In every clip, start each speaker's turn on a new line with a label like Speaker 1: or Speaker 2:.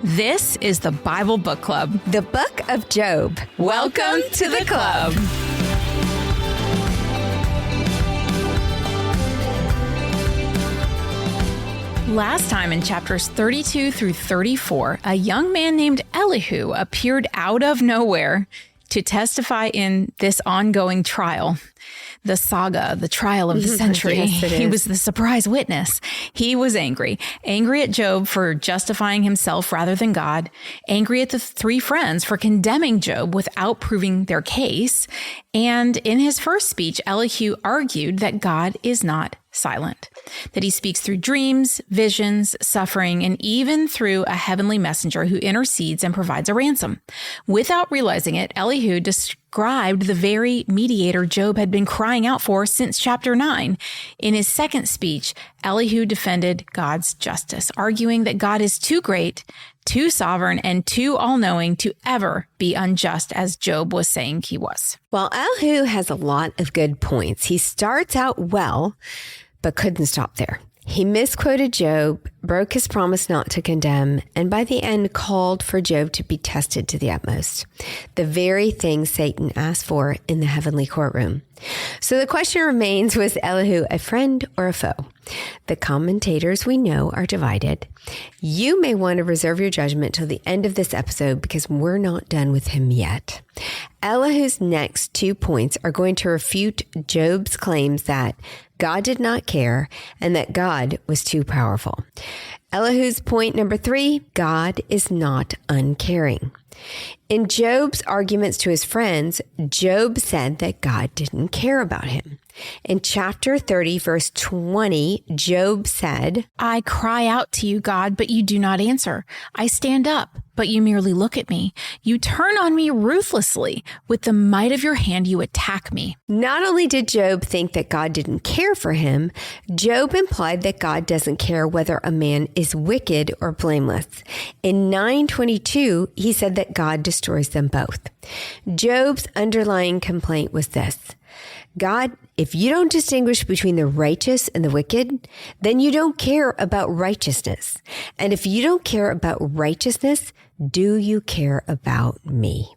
Speaker 1: This is the Bible Book Club.
Speaker 2: The Book of Job.
Speaker 1: Welcome to the club. Last time in chapters 32 through 34, a young man named Elihu appeared out of nowhere to testify in this ongoing trial. The saga, the trial of the century.
Speaker 2: Yes,
Speaker 1: he was the surprise witness. He was angry at Job for justifying himself rather than God, angry at the three friends for condemning Job without proving their case. And in his first speech, Elihu argued that God is not silent, that he speaks through dreams, visions, suffering, and even through a heavenly messenger who intercedes and provides a ransom. Without realizing it, Elihu described the very mediator Job had been crying out for since chapter 9. In his second speech, Elihu defended God's justice, arguing that God is too great, too sovereign, and too all-knowing to ever be unjust as Job was saying he was.
Speaker 2: Well, Elihu has a lot of good points. He starts out well, but couldn't stop there. He misquoted Job, broke his promise not to condemn, and by the end called for Job to be tested to the utmost. The very thing Satan asked for in the heavenly courtroom. So the question remains, was Elihu a friend or a foe? The commentators we know are divided. You may want to reserve your judgment till the end of this episode because we're not done with him yet. Elihu's next 2 points are going to refute Job's claims that God did not care and that God was too powerful. Elihu's point number 3, God is not uncaring. In Job's arguments to his friends, Job said that God didn't care about him. In chapter 30, verse 20, Job said,
Speaker 1: I cry out to you, God, but you do not answer. I stand up, but you merely look at me. You turn on me ruthlessly. With the might of your hand, you attack me.
Speaker 2: Not only did Job think that God didn't care for him, Job implied that God doesn't care whether a man is wicked or blameless. In 9:22, he said that God destroys them both. Job's underlying complaint was this: God, if you don't distinguish between the righteous and the wicked, then you don't care about righteousness. And if you don't care about righteousness, do you care about me?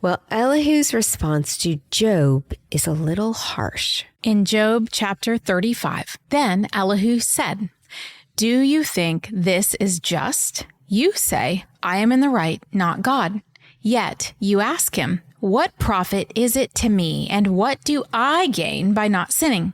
Speaker 2: Well, Elihu's response to Job is a little harsh.
Speaker 1: In Job chapter 35, then Elihu said, Do you think this is just? You say, I am in the right, not God. Yet you ask him, what profit is it to me, and what do I gain by not sinning?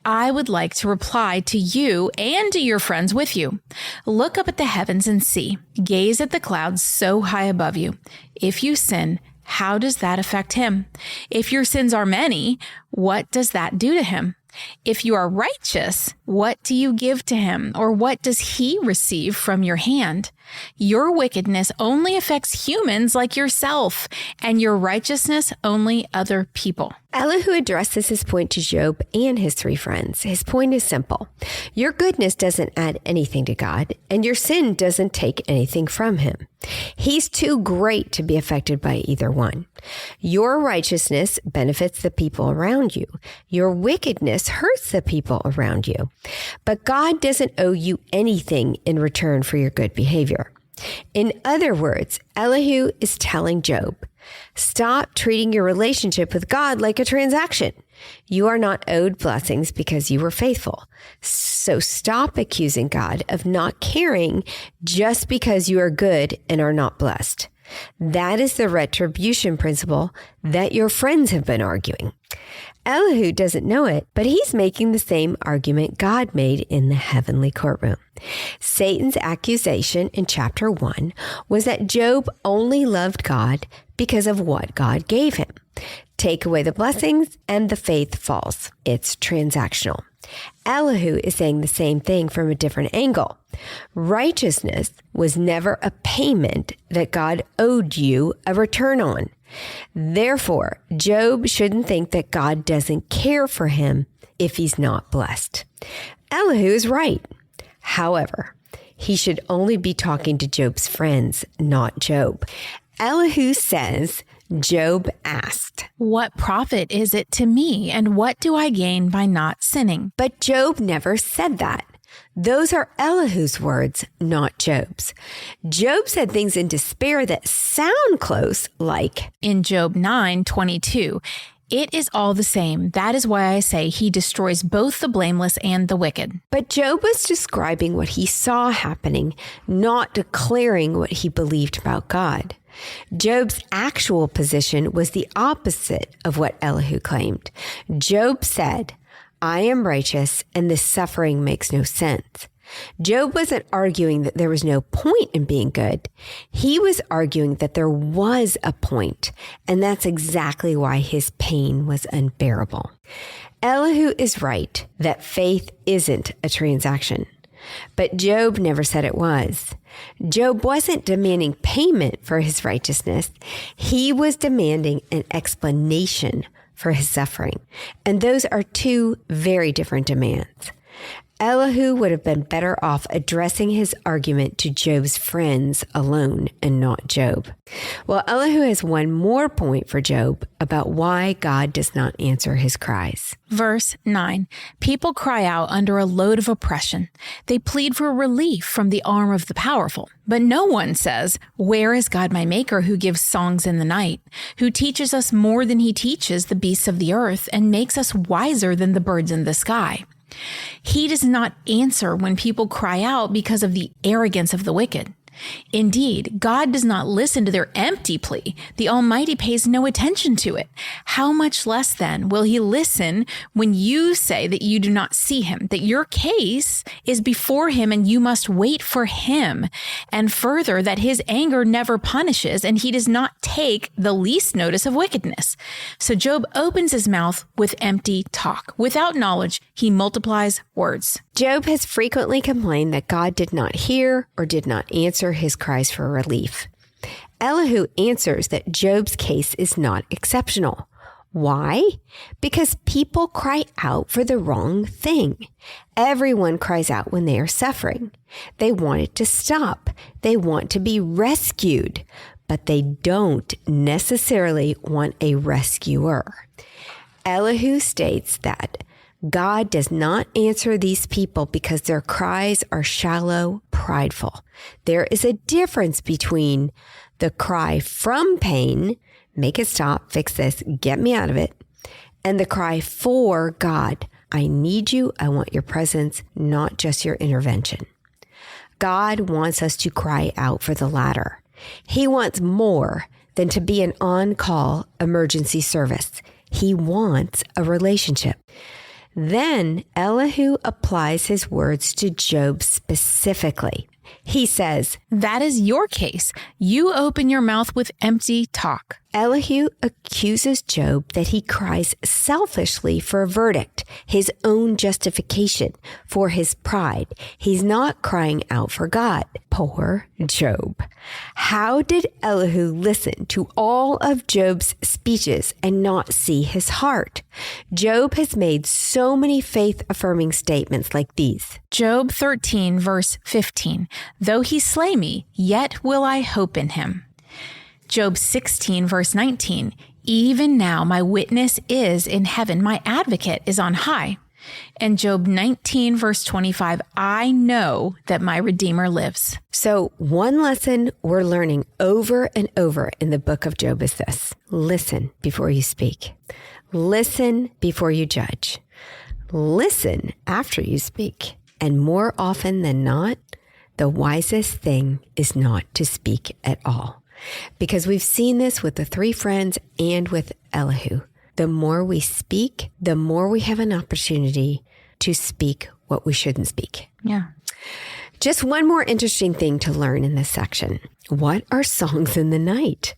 Speaker 1: I would like to reply to you and to your friends with you. Look up at the heavens and see. Gaze at the clouds so high above you. If you sin, how does that affect him? If your sins are many, what does that do to him? If you are righteous, what do you give to him, or what does he receive from your hand? Your wickedness only affects humans like yourself, and your righteousness only other people.
Speaker 2: Elihu addresses his point to Job and his 3 friends. His point is simple. Your goodness doesn't add anything to God, and your sin doesn't take anything from him. He's too great to be affected by either one. Your righteousness benefits the people around you. Your wickedness hurts the people around you. But God doesn't owe you anything in return for your good behavior. In other words, Elihu is telling Job, stop treating your relationship with God like a transaction. You are not owed blessings because you were faithful. So stop accusing God of not caring just because you are good and are not blessed. That is the retribution principle that your friends have been arguing. Elihu doesn't know it, but he's making the same argument God made in the heavenly courtroom. Satan's accusation in chapter 1 was that Job only loved God because of what God gave him. Take away the blessings and the faith falls. It's transactional. Elihu is saying the same thing from a different angle. Righteousness was never a payment that God owed you a return on. Therefore, Job shouldn't think that God doesn't care for him if he's not blessed. Elihu is right. However, he should only be talking to Job's friends, not Job. Elihu says, Job asked,
Speaker 1: What profit is it to me, and what do I gain by not sinning?
Speaker 2: But Job never said that. Those are Elihu's words, not Job's. Job said things in despair that sound close, like
Speaker 1: in Job 9:22, it is all the same. That is why I say he destroys both the blameless and the wicked.
Speaker 2: But Job was describing what he saw happening, not declaring what he believed about God. Job's actual position was the opposite of what Elihu claimed. Job said, I am righteous and this suffering makes no sense. Job wasn't arguing that there was no point in being good. He was arguing that there was a point, and that's exactly why his pain was unbearable. Elihu is right that faith isn't a transaction, but Job never said it was. Job wasn't demanding payment for his righteousness. He was demanding an explanation for his suffering. And those are two very different demands. Elihu would have been better off addressing his argument to Job's friends alone and not Job. Well, Elihu has one more point for Job about why God does not answer his cries.
Speaker 1: Verse 9, people cry out under a load of oppression. They plead for relief from the arm of the powerful. But no one says, where is God my maker who gives songs in the night, who teaches us more than he teaches the beasts of the earth and makes us wiser than the birds in the sky? He does not answer when people cry out because of the arrogance of the wicked. Indeed, God does not listen to their empty plea. The Almighty pays no attention to it. How much less then will he listen when you say that you do not see him, that your case is before him and you must wait for him, and further that his anger never punishes and he does not take the least notice of wickedness. So Job opens his mouth with empty talk. Without knowledge, he multiplies words.
Speaker 2: Job has frequently complained that God did not hear or did not answer his cries for relief. Elihu answers that Job's case is not exceptional. Why? Because people cry out for the wrong thing. Everyone cries out when they are suffering. They want it to stop. They want to be rescued, but they don't necessarily want a rescuer. Elihu states that God does not answer these people because their cries are shallow, prideful. There is a difference between the cry from pain, make it stop, fix this, get me out of it, and the cry for God. I need you. I want your presence, not just your intervention. God wants us to cry out for the latter. He wants more than to be an on-call emergency service. He wants a relationship. Then Elihu applies his words to Job specifically. He says,
Speaker 1: that is your case. You open your mouth with empty talk.
Speaker 2: Elihu accuses Job that he cries selfishly for a verdict, his own justification, for his pride. He's not crying out for God. Poor Job. How did Elihu listen to all of Job's speeches and not see his heart? Job has made so many faith-affirming statements like these.
Speaker 1: Job 13, verse 15. Though he slay me, yet will I hope in him. Job 16, verse 19, even now my witness is in heaven, my advocate is on high. And Job 19, verse 25, I know that my Redeemer lives.
Speaker 2: So one lesson we're learning over and over in the book of Job is this. Listen before you speak. Listen before you judge. Listen after you speak. And more often than not, the wisest thing is not to speak at all. Because we've seen this with the three friends and with Elihu. The more we speak, the more we have an opportunity to speak what we shouldn't speak.
Speaker 1: Yeah.
Speaker 2: Just one more interesting thing to learn in this section. What are songs in the night?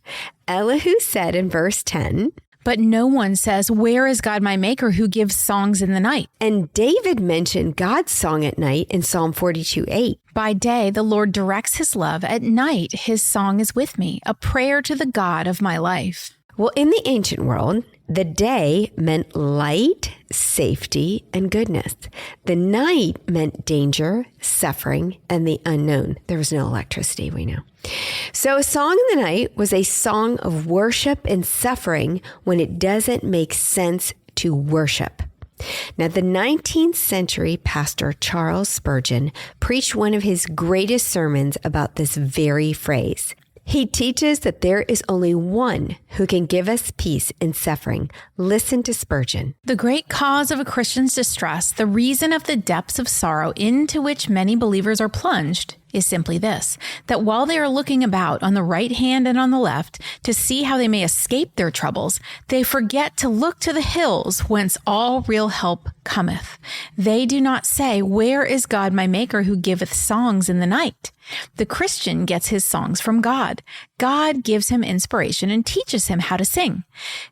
Speaker 2: Elihu said in verse 10,
Speaker 1: but no one says, where is God my maker who gives songs in the night?
Speaker 2: And David mentioned God's song at night in Psalm 42:8.
Speaker 1: By day, the Lord directs his love. At night, his song is with me, a prayer to the God of my life.
Speaker 2: Well, in the ancient world, the day meant light, safety, and goodness. The night meant danger, suffering, and the unknown. There was no electricity, we know. So a song in the night was a song of worship and suffering when it doesn't make sense to worship. Now, the 19th century pastor Charles Spurgeon preached one of his greatest sermons about this very phrase. He teaches that there is only one who can give us peace in suffering. Listen to Spurgeon.
Speaker 1: The great cause of a Christian's distress, the reason of the depths of sorrow into which many believers are plunged, is simply this, that while they are looking about on the right hand and on the left to see how they may escape their troubles, they forget to look to the hills whence all real help cometh. They do not say, "Where is God my Maker who giveth songs in the night?" The Christian gets his songs from God. God gives him inspiration and teaches him how to sing.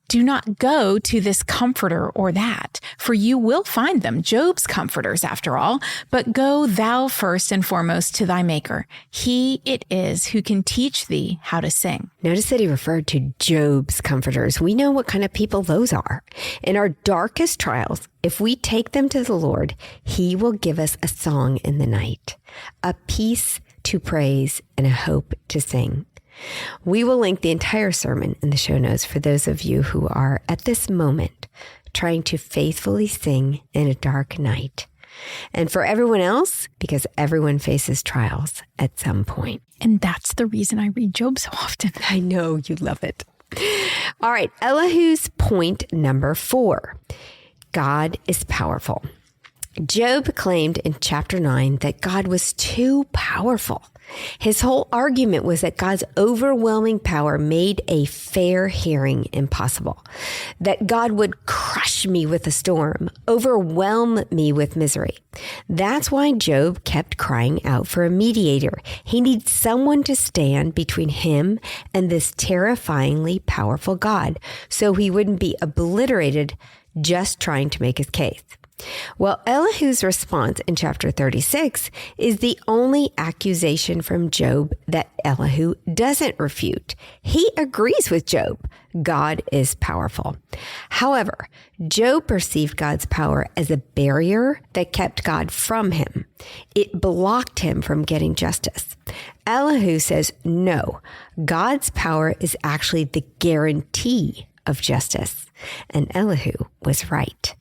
Speaker 1: Do not go to this comforter or that, for you will find them, Job's comforters after all, but go thou first and foremost to thy Maker. He it is who can teach thee how to sing.
Speaker 2: Notice that he referred to Job's comforters. We know what kind of people those are. In our darkest trials, if we take them to the Lord, he will give us a song in the night, a peace to praise, and a hope to sing. We will link the entire sermon in the show notes for those of you who are at this moment trying to faithfully sing in a dark night. And for everyone else, because everyone faces trials at some point.
Speaker 1: And that's the reason I read Job so often.
Speaker 2: I know you love it. All right, Elihu's point number 4. God is powerful. Job claimed in chapter 9 that God was too powerful. His whole argument was that God's overwhelming power made a fair hearing impossible, that God would crush me with a storm, overwhelm me with misery. That's why Job kept crying out for a mediator. He needs someone to stand between him and this terrifyingly powerful God, so he wouldn't be obliterated just trying to make his case. Well, Elihu's response in chapter 36 is the only accusation from Job that Elihu doesn't refute. He agrees with Job. God is powerful. However, Job perceived God's power as a barrier that kept God from him. It blocked him from getting justice. Elihu says, no, God's power is actually the guarantee of justice. And Elihu was right.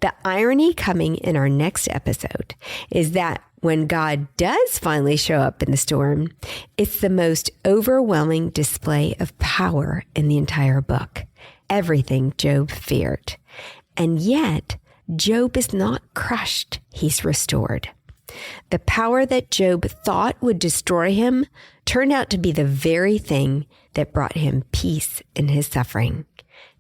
Speaker 2: The irony coming in our next episode is that when God does finally show up in the storm, it's the most overwhelming display of power in the entire book. Everything Job feared. And yet, Job is not crushed. He's restored. The power that Job thought would destroy him turned out to be the very thing that brought him peace in his suffering,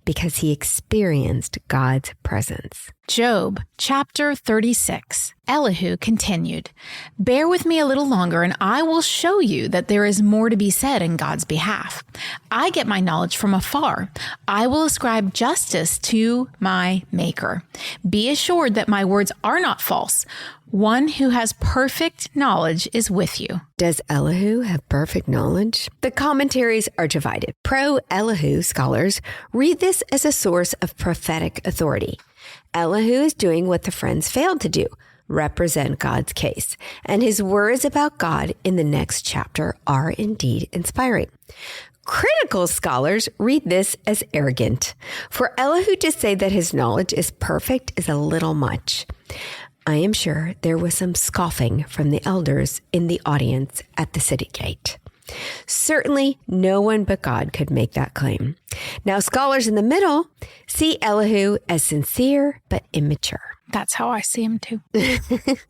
Speaker 2: because he experienced God's presence.
Speaker 1: Job, chapter 36. Elihu continued, "Bear with me a little longer, and I will show you that there is more to be said in God's behalf. I get my knowledge from afar. I will ascribe justice to my Maker. Be assured that my words are not false. One who has perfect knowledge is with you."
Speaker 2: Does Elihu have perfect knowledge? The commentaries are divided. Pro-Elihu scholars read this as a source of prophetic authority. Elihu is doing what the friends failed to do, represent God's case, and his words about God in the next chapter are indeed inspiring. Critical scholars read this as arrogant. For Elihu to say that his knowledge is perfect is a little much. I am sure there was some scoffing from the elders in the audience at the city gate. Certainly, no one but God could make that claim. Now, scholars in the middle see Elihu as sincere but immature.
Speaker 1: That's how I see him too.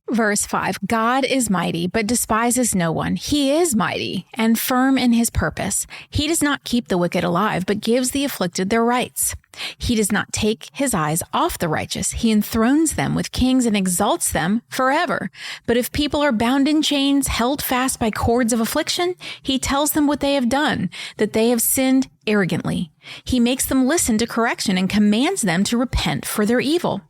Speaker 1: Verse 5, God is mighty, but despises no one. He is mighty and firm in his purpose. He does not keep the wicked alive, but gives the afflicted their rights. He does not take his eyes off the righteous. He enthrones them with kings and exalts them forever. But if people are bound in chains, held fast by cords of affliction, he tells them what they have done, that they have sinned arrogantly. He makes them listen to correction and commands them to repent for their evil.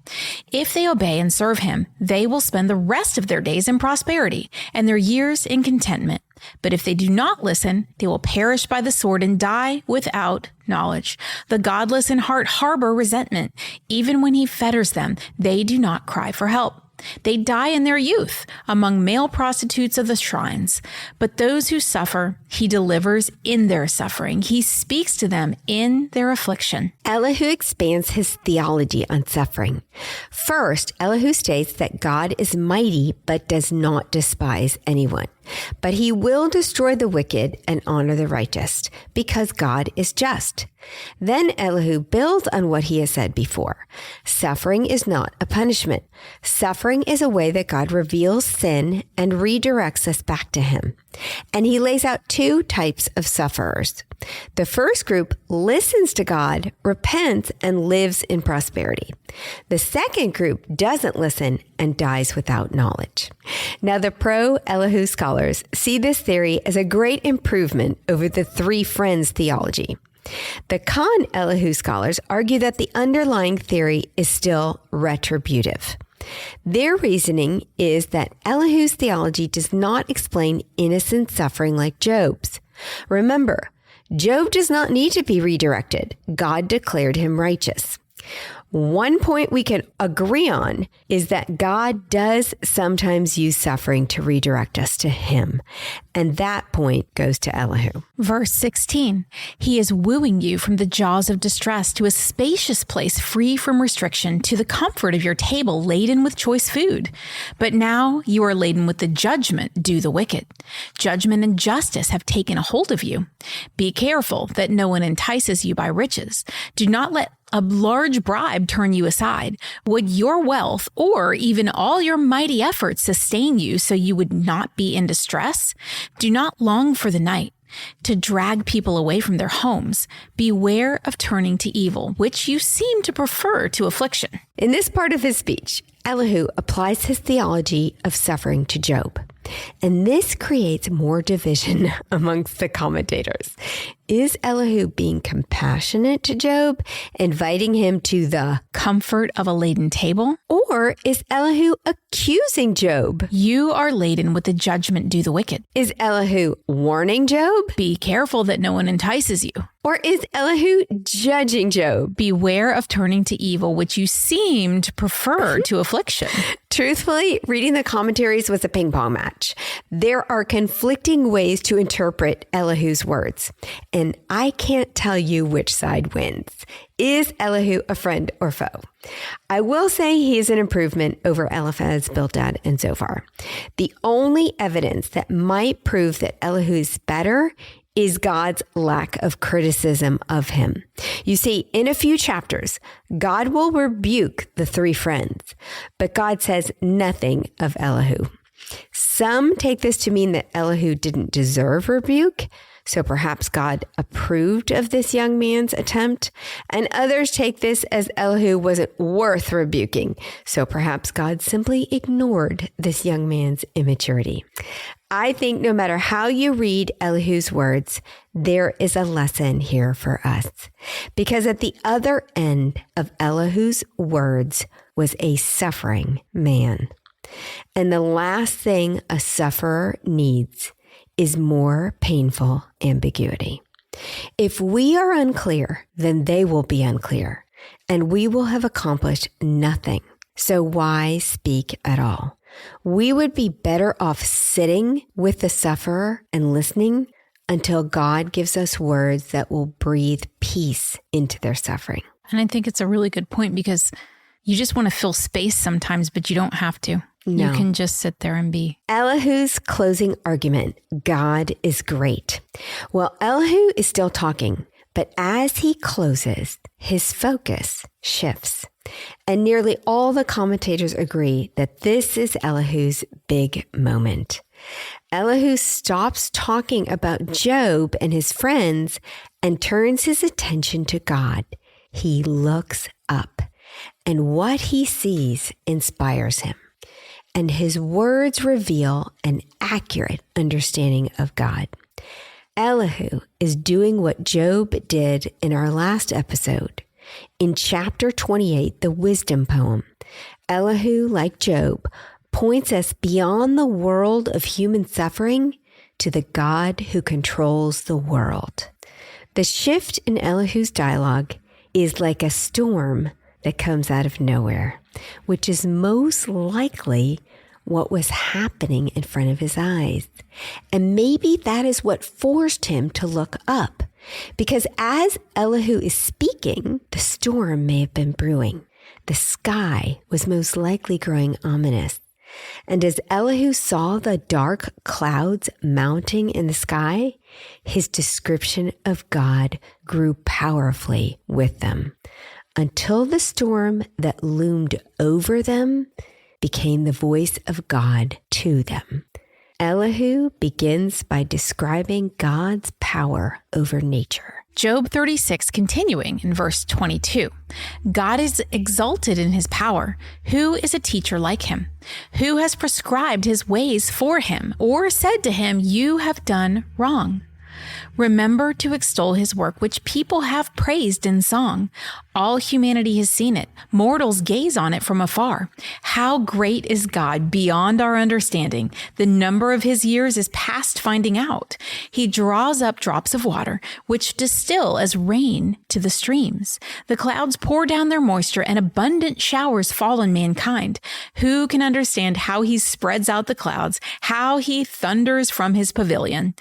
Speaker 1: If they obey and serve him, they will spend the rest of their days in prosperity and their years in contentment. But if they do not listen, they will perish by the sword and die without knowledge. The godless in heart harbor resentment. Even when he fetters them, they do not cry for help. They die in their youth among male prostitutes of the shrines. But those who suffer, he delivers in their suffering. He speaks to them in their affliction.
Speaker 2: Elihu expands his theology on suffering. First, Elihu states that God is mighty but does not despise anyone. But he will destroy the wicked and honor the righteous because God is just. Then Elihu builds on what he has said before. Suffering is not a punishment. Suffering is a way that God reveals sin and redirects us back to him. And he lays out two types of sufferers. The first group listens to God, repents, and lives in prosperity. The second group doesn't listen and dies without knowledge. Now, the pro-Elihu scholars see this theory as a great improvement over the three friends theology. The con-Elihu scholars argue that the underlying theory is still retributive. Their reasoning is that Elihu's theology does not explain innocent suffering like Job's. Remember, Job does not need to be redirected. God declared him righteous. One point we can agree on is that God does sometimes use suffering to redirect us to him. And that point goes to Elihu.
Speaker 1: Verse 16, he is wooing you from the jaws of distress to a spacious place free from restriction, to the comfort of your table laden with choice food. But now you are laden with the judgment due the wicked. Judgment and justice have taken a hold of you. Be careful that no one entices you by riches. Do not let a large bribe turn you aside. Would your wealth or even all your mighty efforts sustain you so you would not be in distress? Do not long for the night to drag people away from their homes. Beware of turning to evil, which you seem to prefer to affliction.
Speaker 2: In this part of his speech, Elihu applies his theology of suffering to Job. And this creates more division amongst the commentators. Is Elihu being compassionate to Job, inviting him to the
Speaker 1: comfort of a laden table?
Speaker 2: Or is Elihu accusing Job?
Speaker 1: You are laden with the judgment due the wicked.
Speaker 2: Is Elihu warning Job?
Speaker 1: Be careful that no one entices you.
Speaker 2: Or is Elihu judging Job?
Speaker 1: Beware of turning to evil, which you seem to prefer to affliction.
Speaker 2: Truthfully, reading the commentaries was a ping pong match. There are conflicting ways to interpret Elihu's words, and I can't tell you which side wins. Is Elihu a friend or foe? I will say he is an improvement over Eliphaz, Bildad, and Zophar. The only evidence that might prove that Elihu is better is God's lack of criticism of him. You see, in a few chapters, God will rebuke the three friends, but God says nothing of Elihu. Some take this to mean that Elihu didn't deserve rebuke, so perhaps God approved of this young man's attempt, and others take this as Elihu wasn't worth rebuking, so perhaps God simply ignored this young man's immaturity. I think no matter how you read Elihu's words, there is a lesson here for us. Because at the other end of Elihu's words was a suffering man. And the last thing a sufferer needs is more painful ambiguity. If we are unclear, then they will be unclear, and we will have accomplished nothing. So why speak at all? We would be better off sitting with the sufferer and listening until God gives us words that will breathe peace into their suffering.
Speaker 1: And I think it's a really good point, because you just want to fill space sometimes, but you don't have to.
Speaker 2: No.
Speaker 1: You can just sit there and be.
Speaker 2: Elihu's closing argument, God is great. Well, Elihu is still talking, but as he closes, his focus shifts. And nearly all the commentators agree that this is Elihu's big moment. Elihu stops talking about Job and his friends and turns his attention to God. He looks up, and what he sees inspires him. And his words reveal an accurate understanding of God. Elihu is doing what Job did in our last episode. In chapter 28, the wisdom poem, Elihu, like Job, points us beyond the world of human suffering to the God who controls the world. The shift in Elihu's dialogue is like a storm that comes out of nowhere, which is most likely what was happening in front of his eyes. And maybe that is what forced him to look up, because as Elihu is speaking, the storm may have been brewing. The sky was most likely growing ominous. And as Elihu saw the dark clouds mounting in the sky, his description of God grew powerfully with them, until the storm that loomed over them became the voice of God to them. Elihu begins by describing God's power over nature.
Speaker 1: Job 36, continuing in verse 22. God is exalted in his power. Who is a teacher like him? Who has prescribed his ways for him, or said to him, you have done wrong? Remember to extol his work, which people have praised in song. All humanity has seen it. Mortals gaze on it from afar. How great is God beyond our understanding. The number of his years is past finding out. He draws up drops of water, which distill as rain to the streams. The clouds pour down their moisture, and abundant showers fall on mankind. Who can understand how he spreads out the clouds, how he thunders from his pavilion?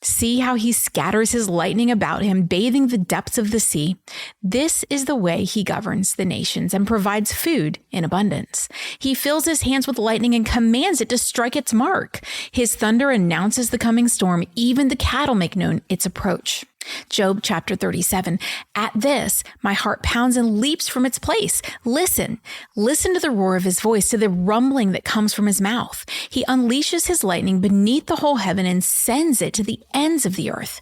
Speaker 1: See how he scatters his lightning about him, bathing the depths of the sea. This is the way he governs the nations and provides food in abundance. He fills his hands with lightning and commands it to strike its mark. His thunder announces the coming storm. Even the cattle make known its approach. Job chapter 37. At this, my heart pounds and leaps from its place. Listen to the roar of his voice, to the rumbling that comes from his mouth. He unleashes his lightning beneath the whole heaven and sends it to the ends of the earth.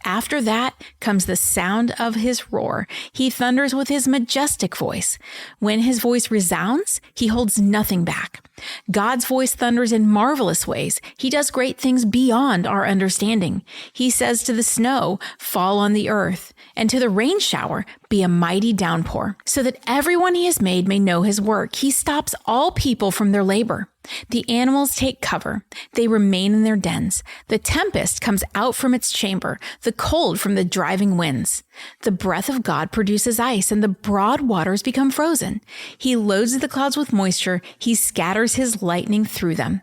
Speaker 1: After that comes the sound of his roar. He thunders with his majestic voice. When his voice resounds, he holds nothing back. God's voice thunders in marvelous ways. He does great things beyond our understanding. He says to the snow, fall on the earth, and to the rain shower, be a mighty downpour, so that everyone he has made may know his work. He stops all people from their labor. The animals take cover. They remain in their dens. The tempest comes out from its chamber, the cold from the driving winds. The breath of God produces ice, and the broad waters become frozen. He loads the clouds with moisture. He scatters his lightning through them.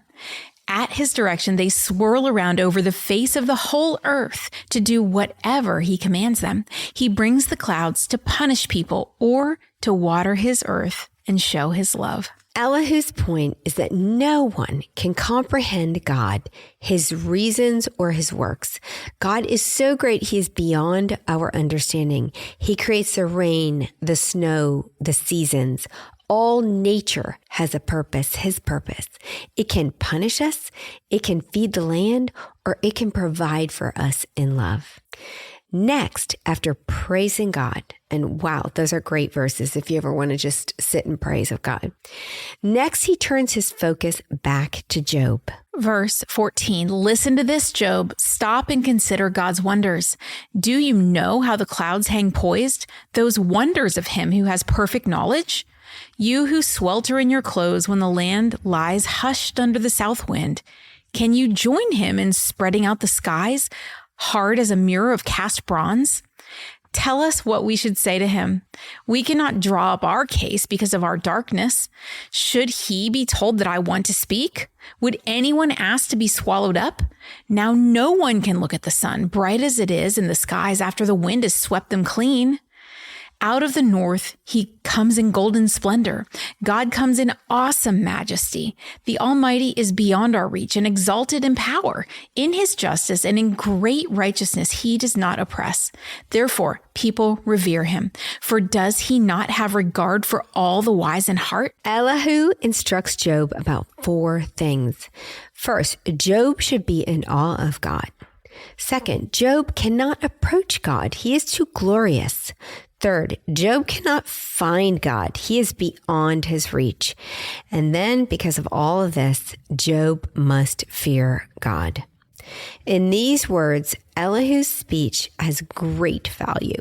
Speaker 1: At his direction, they swirl around over the face of the whole earth to do whatever he commands them. He brings the clouds to punish people or to water his earth and show his love.
Speaker 2: Elihu's point is that no one can comprehend God, his reasons, or his works. God is so great, he is beyond our understanding. He creates the rain, the snow, the seasons. All nature has a purpose, his purpose. It can punish us, it can feed the land, or it can provide for us in love. Next, after praising God, and wow, those are great verses if you ever want to just sit in praise of God. Next, he turns his focus back to Job.
Speaker 1: Verse 14, listen to this, Job. Stop and consider God's wonders. Do you know how the clouds hang poised? Those wonders of him who has perfect knowledge? You who swelter in your clothes when the land lies hushed under the south wind, can you join him in spreading out the skies, hard as a mirror of cast bronze? Tell us what we should say to him. We cannot draw up our case because of our darkness. Should he be told that I want to speak? Would anyone ask to be swallowed up? Now no one can look at the sun, bright as it is in the skies after the wind has swept them clean. Out of the north, he comes in golden splendor. God comes in awesome majesty. The Almighty is beyond our reach and exalted in power. In his justice and in great righteousness, he does not oppress. Therefore, people revere him. For does he not have regard for all the wise in heart?
Speaker 2: Elihu instructs Job about 4 things. First, Job should be in awe of God. Second, Job cannot approach God. He is too glorious. Third, Job cannot find God. He is beyond his reach. And then, because of all of this, Job must fear God. In these words, Elihu's speech has great value.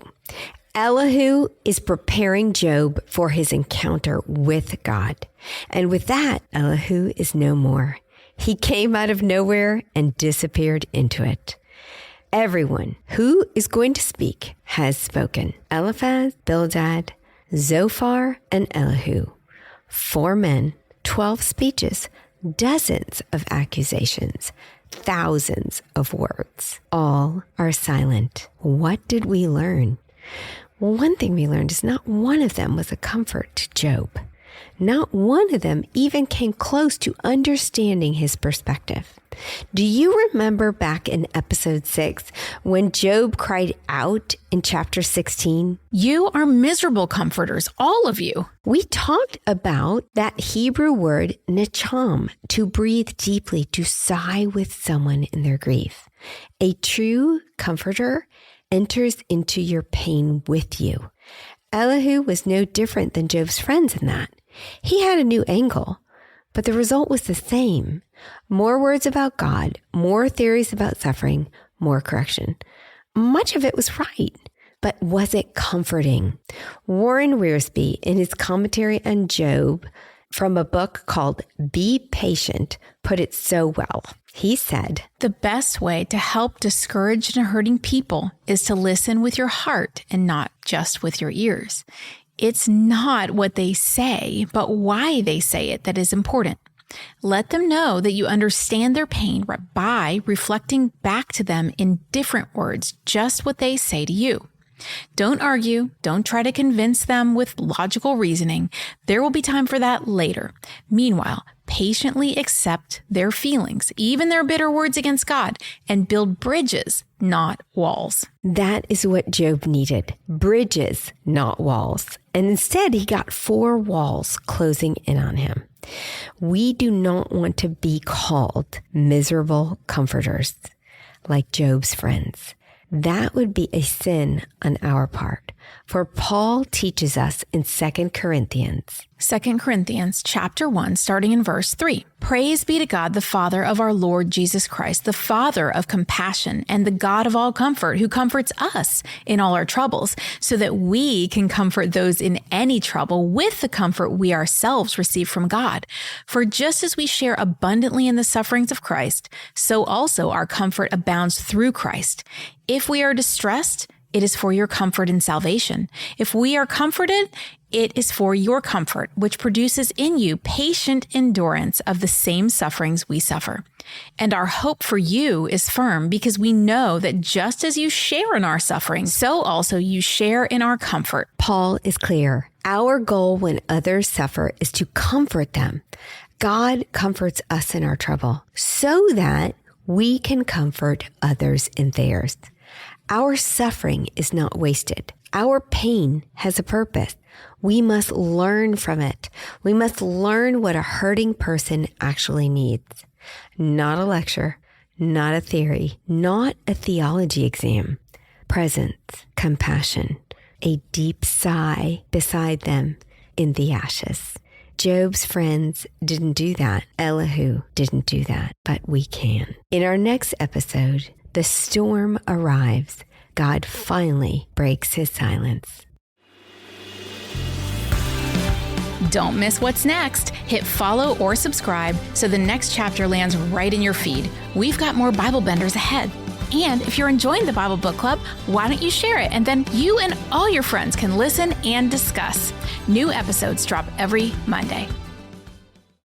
Speaker 2: Elihu is preparing Job for his encounter with God. And with that, Elihu is no more. He came out of nowhere and disappeared into it. Everyone who is going to speak has spoken. Eliphaz, Bildad, Zophar and Elihu, 4 men, 12 speeches, dozens of accusations, thousands of words. All are silent. What did we learn? Well, one thing we learned is not one of them was a comfort to Job. Not one of them even came close to understanding his perspective. Do you remember back in episode 6 when Job cried out in chapter 16?
Speaker 1: You are miserable comforters, all of you.
Speaker 2: We talked about that Hebrew word nacham, to breathe deeply, to sigh with someone in their grief. A true comforter enters into your pain with you. Elihu was no different than Job's friends in that. He had a new angle, but the result was the same. More words about God, more theories about suffering, more correction. Much of it was right, but was it comforting? Warren Wiersbe, in his commentary on Job from a book called Be Patient, put it so well. He said,
Speaker 1: "The best way to help discouraged and hurting people is to listen with your heart and not just with your ears. It's not what they say, but why they say it that is important. Let them know that you understand their pain by reflecting back to them in different words just what they say to you. Don't argue. Don't try to convince them with logical reasoning. There will be time for that later. Meanwhile, patiently accept their feelings, even their bitter words against God, and build bridges, not walls."
Speaker 2: That is what Job needed. Bridges, not walls. And instead, he got 4 walls closing in on him. We do not want to be called miserable comforters like Job's friends. That would be a sin on our part. For Paul teaches us in 2 Corinthians.
Speaker 1: 2 Corinthians chapter 1, starting in verse 3. "Praise be to God, the Father of our Lord Jesus Christ, the Father of compassion and the God of all comfort, who comforts us in all our troubles, so that we can comfort those in any trouble with the comfort we ourselves receive from God. For just as we share abundantly in the sufferings of Christ, so also our comfort abounds through Christ. If we are distressed, it is for your comfort and salvation. If we are comforted, it is for your comfort, which produces in you patient endurance of the same sufferings we suffer. And our hope for you is firm, because we know that just as you share in our suffering, so also you share in our comfort."
Speaker 2: Paul is clear. Our goal when others suffer is to comfort them. God comforts us in our trouble so that we can comfort others in theirs. Our suffering is not wasted. Our pain has a purpose. We must learn from it. We must learn what a hurting person actually needs. Not a lecture, not a theory, not a theology exam. Presence, compassion, a deep sigh beside them in the ashes. Job's friends didn't do that. Elihu didn't do that, but we can. In our next episode, the storm arrives. God finally breaks his silence.
Speaker 1: Don't miss what's next. Hit follow or subscribe so the next chapter lands right in your feed. We've got more Bible benders ahead. And if you're enjoying the Bible Book Club, why don't you share it? And then you and all your friends can listen and discuss. New episodes drop every Monday.